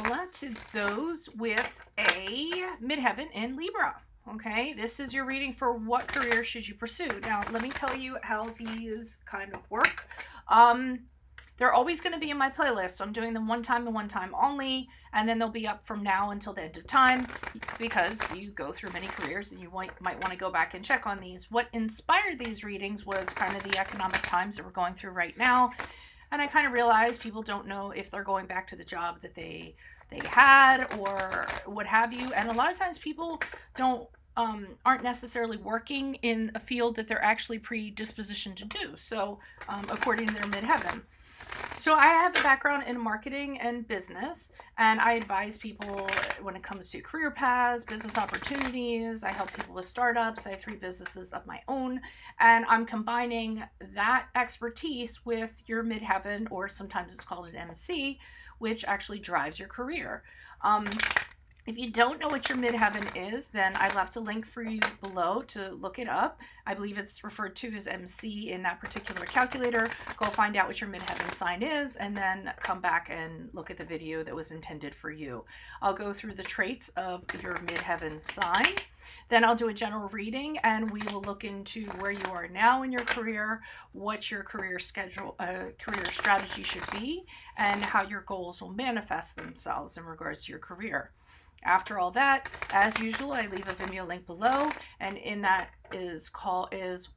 vanilla to those with a midheaven in Libra. Okay, this is your reading for what career should you pursue. Now, let me tell you how these kind of work. They're always going to be in my playlist, so I'm doing them one time and one time only, and then they'll be up from now until the end of time, because you go through many careers and you might want to go back and check on these. What inspired these readings was kind of the economic times that we're going through right now, and I kind of realized people don't know if they're going back to the job that they had or what have you, and a lot of times people aren't necessarily working in a field that they're actually predispositioned to do, so according to their midheaven. So I have a background in marketing and business, and I advise people when it comes to career paths, business opportunities. I help people with startups. I have 3 businesses of my own, and I'm combining that expertise with your midheaven, or sometimes it's called an MC, which actually drives your career. If you don't know what your midheaven is, then I left a link for you below to look it up. I believe it's referred to as MC in that particular calculator. Go find out what your midheaven sign is, and then come back and look at the video that was intended for you. I'll go through the traits of your midheaven sign. Then I'll do a general reading, and we will look into where you are now in your career, what your career strategy should be, and how your goals will manifest themselves in regards to your career. After all that, as usual, I leave a Vimeo link below, and in that is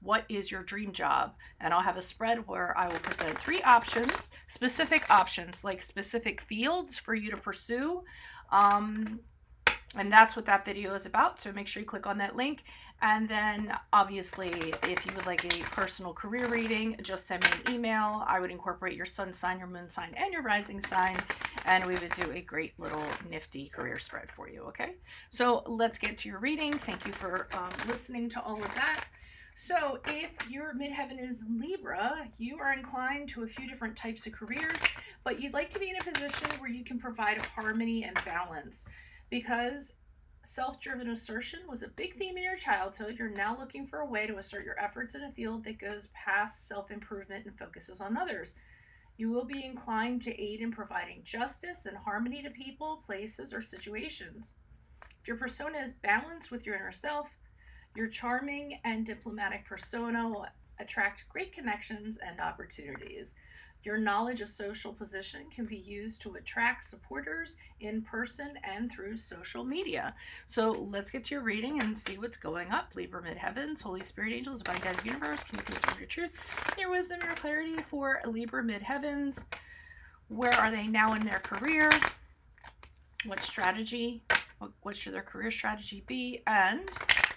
what is your dream job? And I'll have a spread where I will present 3 options, specific options, like specific fields for you to pursue. And that's what that video is about, so make sure you click on that link. And then obviously, if you would like a personal career reading, just send me an email. I would incorporate your sun sign, your moon sign, and your rising sign, and we would do a great little nifty career spread for you, okay? So let's get to your reading. Thank you for listening to all of that. So if your midheaven is Libra, you are inclined to a few different types of careers, but you'd like to be in a position where you can provide harmony and balance. Because self-driven assertion was a big theme in your childhood, you're now looking for a way to assert your efforts in a field that goes past self-improvement and focuses on others. You will be inclined to aid in providing justice and harmony to people, places, or situations. If your persona is balanced with your inner self, your charming and diplomatic persona will attract great connections and opportunities. Your knowledge of social position can be used to attract supporters in person and through social media. So let's get to your reading and see what's going up. Libra midheavens, Holy Spirit angels, divine guides, universe, can you please give your truth, your wisdom, your clarity for Libra midheavens? Where are they now in their career? What strategy? What should their career strategy be? And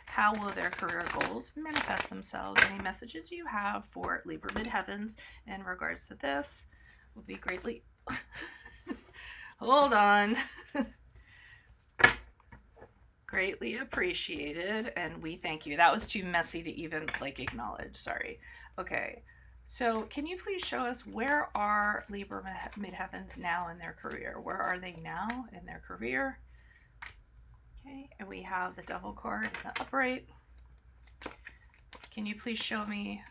how will their career goals manifest themselves? Any messages you have for Libra midheavens in regards to this would be greatly... Hold on. Greatly appreciated, and we thank you. That was too messy to even acknowledge. Sorry. Okay. So can you please show us where are Libra midheavens now in their career? Where are they now in their career? Okay, and we have the Devil card in the upright. Can you please show me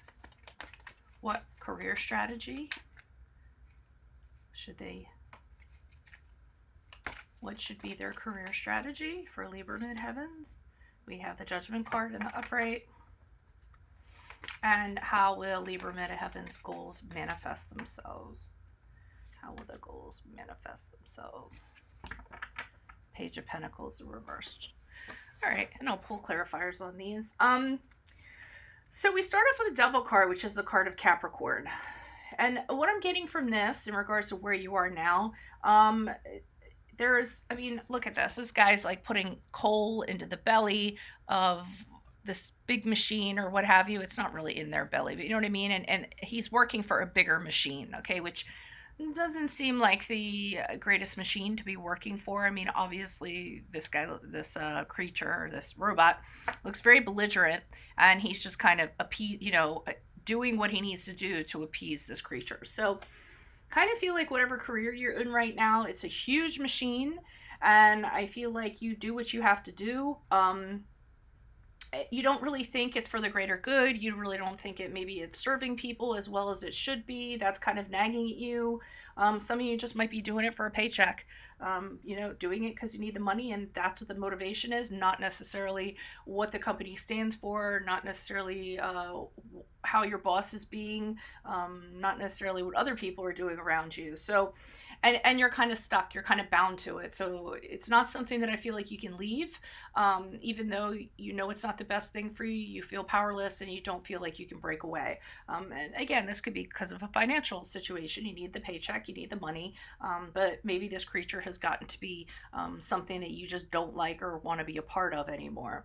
what career strategy what should be their career strategy for Libra midheavens? We have the Judgment card in the upright. And how will Libra midheavens goals manifest themselves? How will the goals manifest themselves? Page of Pentacles reversed. All right, and I'll pull clarifiers on these. So we start off with the Devil card, which is the card of Capricorn. And what I'm getting from this in regards to where you are now, look at this. This guy's putting coal into the belly of this big machine or what have you. It's not really in their belly, but you know what I mean? And he's working for a bigger machine, okay, which doesn't seem like the greatest machine to be working for. I mean, obviously, this creature, this robot, looks very belligerent, and he's just kind of doing what he needs to do to appease this creature. So, kind of feel like whatever career you're in right now, it's a huge machine, and I feel like you do what you have to do. You don't really think it's for the greater good. You really don't think it's serving people as well as it should be. That's kind of nagging at you. Some of you just might be doing it for a paycheck. you know, doing it because you need the money and that's what the motivation is, not necessarily what the company stands for, not necessarily how your boss is being, not necessarily what other people are doing around you. So, and you're kind of stuck, you're kind of bound to it. So it's not something that I feel like you can leave, even though you know it's not the best thing for you. You feel powerless and you don't feel like you can break away. And again, this could be because of a financial situation. You need the paycheck, you need the money, but maybe this creature has gotten to be something that you just don't like or want to be a part of anymore.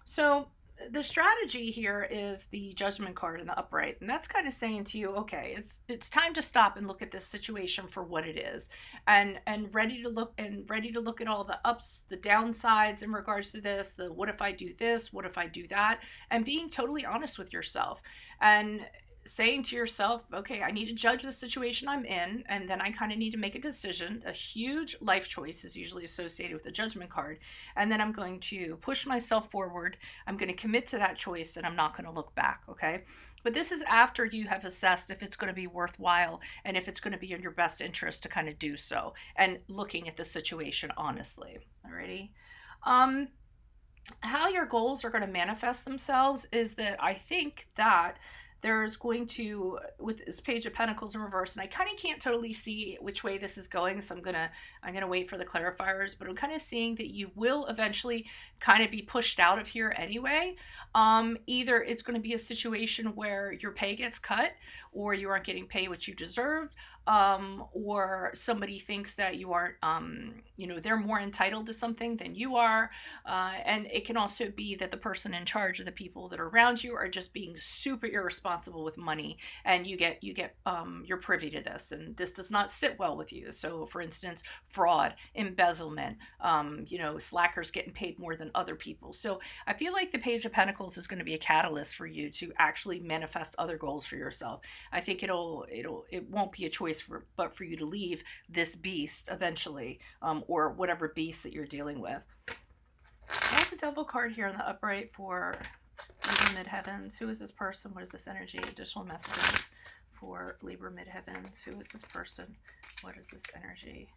So the strategy here is the Judgment card in the upright, and that's kind of saying to you, okay, it's time to stop and look at this situation for what it is, and ready to look at all the ups, the downsides in regards to this, the what if I do this, what if I do that, and being totally honest with yourself and saying to yourself, okay, I need to judge the situation I'm in, and then I kind of need to make a decision. A huge life choice is usually associated with the Judgment card, and then I'm going to push myself forward. I'm going to commit to that choice, and I'm not going to look back, okay? But this is after you have assessed if it's going to be worthwhile and if it's going to be in your best interest to kind of do so, and looking at the situation honestly. Alrighty. How your goals are going to manifest themselves is that I think that there's going to, with this Page of Pentacles in reverse, and I kind of can't totally see which way this is going, so I'm gonna wait for the clarifiers, but I'm kind of seeing that you will eventually kind of be pushed out of here anyway. Either it's going to be a situation where your pay gets cut, or you aren't getting paid what you deserved, or somebody thinks that you aren't, you know, they're more entitled to something than you are, and it can also be that the person in charge of the people that are around you are just being super irresponsible with money, and you're privy to this, and this does not sit well with you. So, for instance, fraud, embezzlement, you know, slackers getting paid more than other people. So, I feel like the Page of Pentacles is going to be a catalyst for you to actually manifest other goals for yourself. I think it won't be a choice but for you to leave this beast eventually, or whatever beast that you're dealing with. What's a Devil card here in the upright for Libra Midheavens? Who is this person? What is this energy? Additional messages for Libra Midheavens. Who is this person? What is this energy?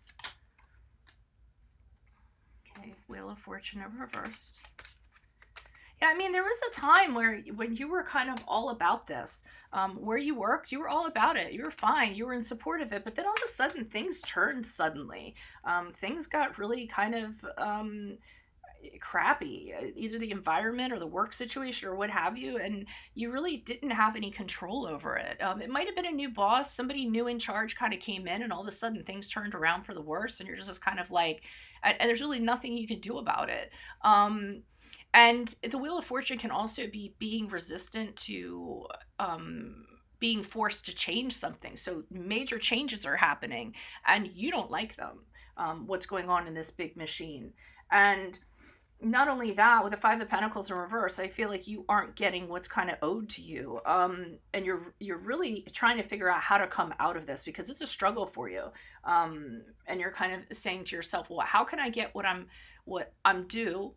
Okay, Wheel of Fortune in reversed. Yeah, I mean, there was a time when you were kind of all about this, where you worked, you were all about it. You were fine. You were in support of it. But then all of a sudden, things turned suddenly. Things got really kind of crappy, either the environment or the work situation or what have you, and you really didn't have any control over it. It might have been a new boss, somebody new in charge kind of came in, and all of a sudden things turned around for the worse, and you're just kind of like, and there's really nothing you can do about it. And the Wheel of Fortune can also be being resistant to being forced to change something. So major changes are happening and you don't like them, what's going on in this big machine. And not only that, with the Five of Pentacles in reverse, I feel like you aren't getting what's kind of owed to you. And you're really trying to figure out how to come out of this because it's a struggle for you. And you're kind of saying to yourself, well, how can I get what I'm due?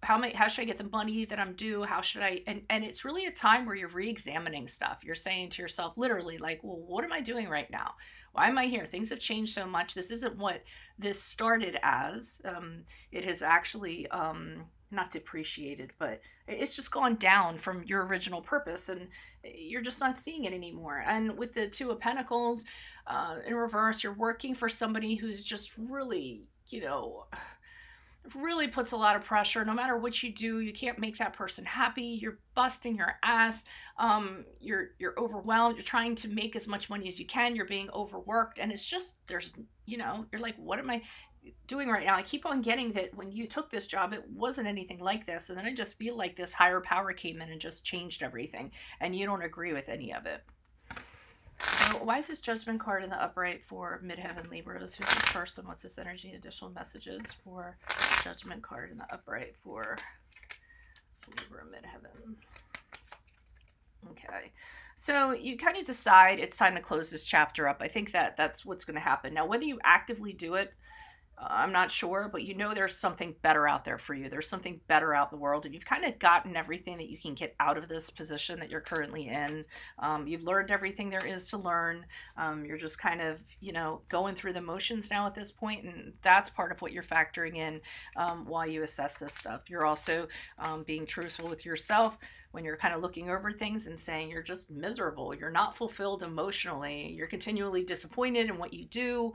How should I get the money that I'm due? How should I, and it's really a time where you're re-examining stuff. You're saying to yourself, literally, like, well, what am I doing right now? Why am I here? Things have changed so much. This isn't what this started as. It has actually, not depreciated, but it's just gone down from your original purpose, and you're just not seeing it anymore. And with the Two of Pentacles in reverse, you're working for somebody who's just really, you know, really puts a lot of pressure. No matter what you do, you can't make that person happy. You're busting your ass. You're overwhelmed. You're trying to make as much money as you can. You're being overworked, and it's just, there's, you know, you're like, what am I doing right now? I keep on getting that when you took this job, it wasn't anything like this, and then I just feel like this higher power came in and just changed everything, and you don't agree with any of it. So why is this Judgment card in the upright for Midheaven Libras? Who's this person? What's this energy? Additional messages for Judgment card in the upright for Libra Midheaven. Okay. So you kind of decide it's time to close this chapter up. I think that's what's going to happen. Now, whether you actively do it I'm not sure, but you know there's something better out there for you. There's something better out in the world, and you've kind of gotten everything that you can get out of this position that you're currently in. You've learned everything there is to learn. You're just kind of, going through the motions now at this point, and that's part of what you're factoring in while you assess this stuff. You're also being truthful with yourself when you're kind of looking over things and saying you're just miserable, you're not fulfilled emotionally, you're continually disappointed in what you do.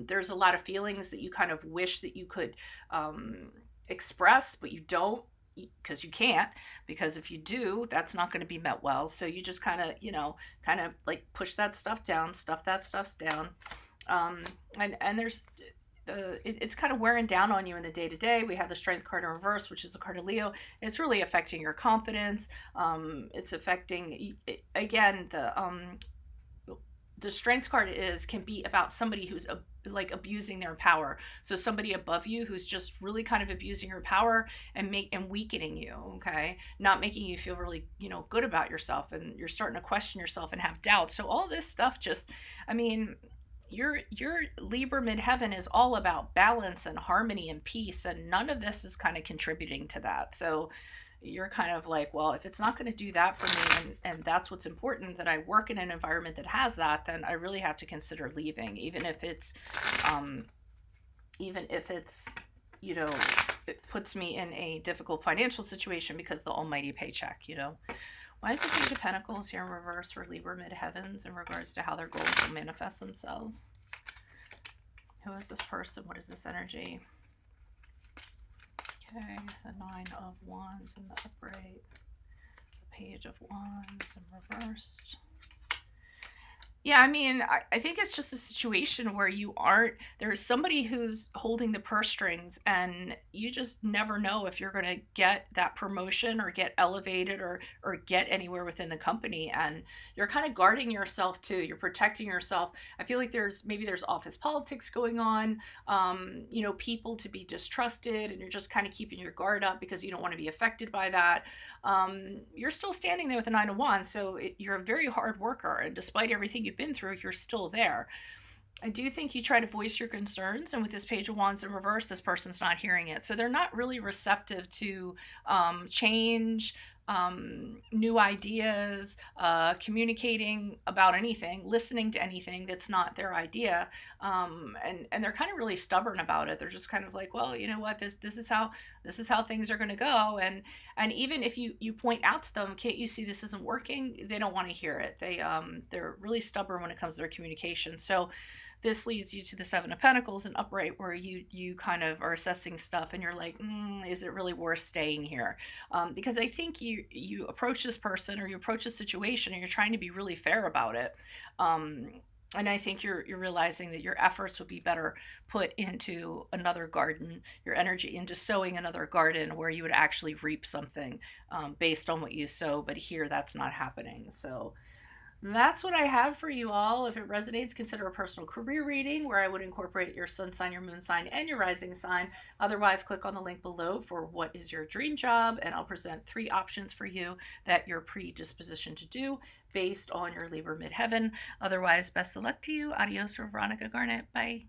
There's a lot of feelings that you kind of wish that you could express, but you don't, because you can't, because if you do, that's not going to be met well. So you just kind of like push that stuff down, stuff that stuff's down. And there's it's kind of wearing down on you in the day to day. We have the Strength card in reverse, which is the card of Leo. It's really affecting your confidence. It's affecting, again, the Strength card can be about somebody who's like abusing their power. So somebody above you who's just really kind of abusing your power and weakening you. Okay, not making you feel really good about yourself, and you're starting to question yourself and have doubts. So all this stuff your Libra midheaven is all about balance and harmony and peace, and none of this is kind of contributing to that. So you're kind of like, well, if it's not going to do that for me, and that's what's important, that I work in an environment that has that, then I really have to consider leaving, even if it's it puts me in a difficult financial situation because of the almighty paycheck. Why is the Page of Pentacles here in reverse for Libra midheavens in regards to how their goals will manifest themselves? Who is this person? What is this energy? Okay, the Nine of Wands in the upright, the Page of Wands in reversed. Yeah, I think it's just a situation where there's somebody who's holding the purse strings, and you just never know if you're going to get that promotion or get elevated or get anywhere within the company. And you're kind of guarding yourself too. You're protecting yourself. I feel like there's office politics going on, people to be distrusted, and you're just kind of keeping your guard up because you don't want to be affected by that. You're still standing there with the Nine of Wands, so you're a very hard worker, and despite everything you've been through, you're still there. I do think you try to voice your concerns, and with this Page of Wands in reverse, this person's not hearing it. So they're not really receptive to change, new ideas, communicating about anything, listening to anything that's not their idea. And they're kind of really stubborn about it. They're just kind of like, well, you know what, this is how things are going to go. And even if you point out to them, can't you see this isn't working? They don't want to hear it. They're really stubborn when it comes to their communication. So this leads you to the Seven of Pentacles in upright, where you kind of are assessing stuff, and you're like, is it really worth staying here? Because I think you approach this person, or you approach a situation, and you're trying to be really fair about it. And I think you're realizing that your efforts would be better put into another garden, your energy into sowing another garden where you would actually reap something based on what you sow. But here, that's not happening. So that's what I have for you all. If it resonates, consider a personal career reading where I would incorporate your sun sign, your moon sign, and your rising sign. Otherwise, click on the link below for what is your dream job, and I'll present 3 options for you that you're predispositioned to do based on your Libra midheaven. Otherwise, best of luck to you. Adios from Veronica Garnet. Bye.